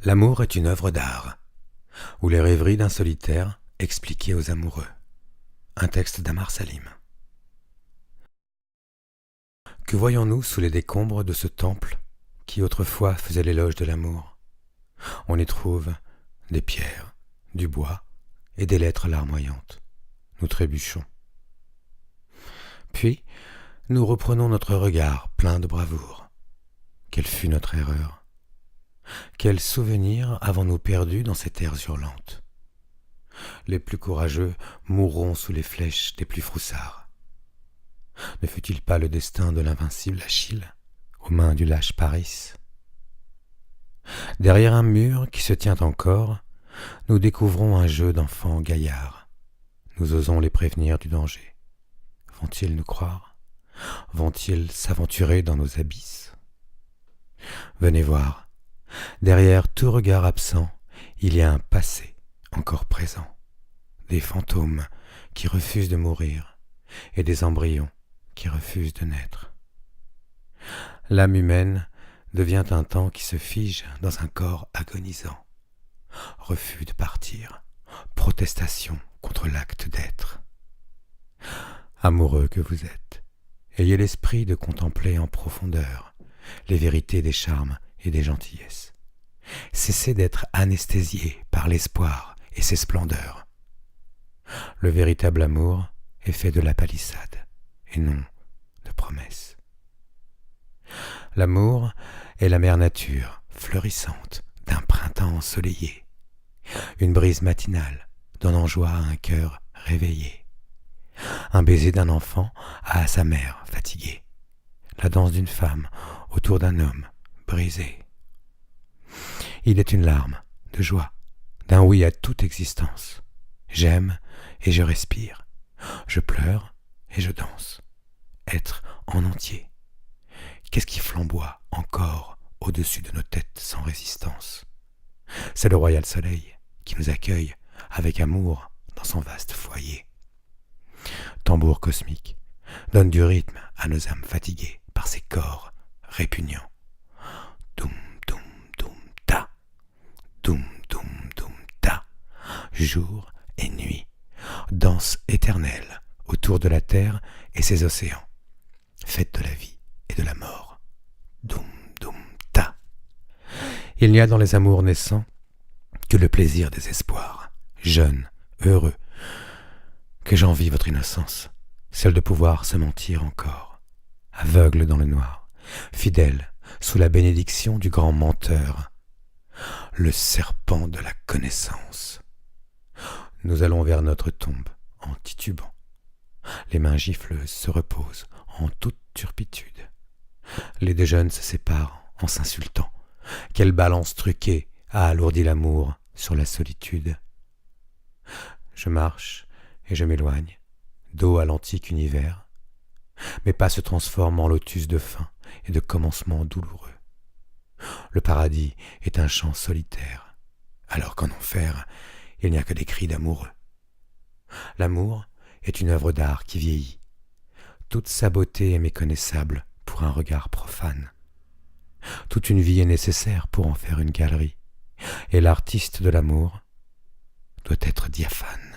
L'amour est une œuvre d'art, ou les rêveries d'un solitaire expliquées aux amoureux. Un texte d'Amar Salim. Que voyons-nous sous les décombres de ce temple qui autrefois faisait l'éloge de l'amour? On y trouve des pierres, du bois et des lettres larmoyantes. Nous trébuchons. Puis, nous reprenons notre regard plein de bravoure. Quelle fut notre erreur? Quels souvenirs avons-nous perdus dans ces terres hurlantes? Les plus courageux mourront sous les flèches des plus froussards. Ne fut-il pas le destin de l'invincible Achille aux mains du lâche Paris? Derrière un mur qui se tient encore, nous découvrons un jeu d'enfants gaillards. Nous osons les prévenir du danger. Vont-ils nous croire? Vont-ils s'aventurer dans nos abysses? Venez voir, derrière tout regard absent, il y a un passé encore présent, des fantômes qui refusent de mourir et des embryons qui refusent de naître. L'âme humaine devient un temps qui se fige dans un corps agonisant. Refus de partir, protestation contre l'acte d'être. Amoureux que vous êtes, ayez l'esprit de contempler en profondeur les vérités des charmes et des gentillesses. Cessez d'être anesthésié par l'espoir et ses splendeurs. Le véritable amour est fait de la palissade et non de promesses. L'amour est la mère nature fleurissante d'un printemps ensoleillé, une brise matinale donnant joie à un cœur réveillé, un baiser d'un enfant à sa mère fatiguée, la danse d'une femme autour d'un homme brisé. Il est une larme de joie, d'un oui à toute existence. J'aime et je respire, je pleure et je danse. Être en entier. Qu'est-ce qui flamboie encore au-dessus de nos têtes sans résistance? C'est le royal soleil qui nous accueille avec amour dans son vaste foyer. Tambour cosmique donne du rythme à nos âmes fatiguées par ces corps répugnants. Doum, doum, doum, ta. Doum, doum, doum, ta. Jour et nuit, danse éternelle autour de la terre et ses océans. Fête de la vie et de la mort. Doum, doum, ta. Il n'y a dans les amours naissants que le plaisir des espoirs, jeune, heureux, que j'envie votre innocence, celle de pouvoir se mentir encore, aveugle dans le noir, fidèle sous la bénédiction du grand menteur, le serpent de la connaissance. Nous allons vers notre tombe en titubant. Les mains gifleuses se reposent en toute turpitude. Les deux jeunes se séparent en s'insultant. Quelle balance truquée a alourdi l'amour sur la solitude. Je marche et je m'éloigne, dos à l'antique univers. Mes pas se transforment en lotus de fin et de commencement douloureux. Le paradis est un chant solitaire, alors qu'en enfer, il n'y a que des cris d'amoureux. L'amour est une œuvre d'art qui vieillit. Toute sa beauté est méconnaissable pour un regard profane. Toute une vie est nécessaire pour en faire une galerie, et l'artiste de l'amour doit être diaphane.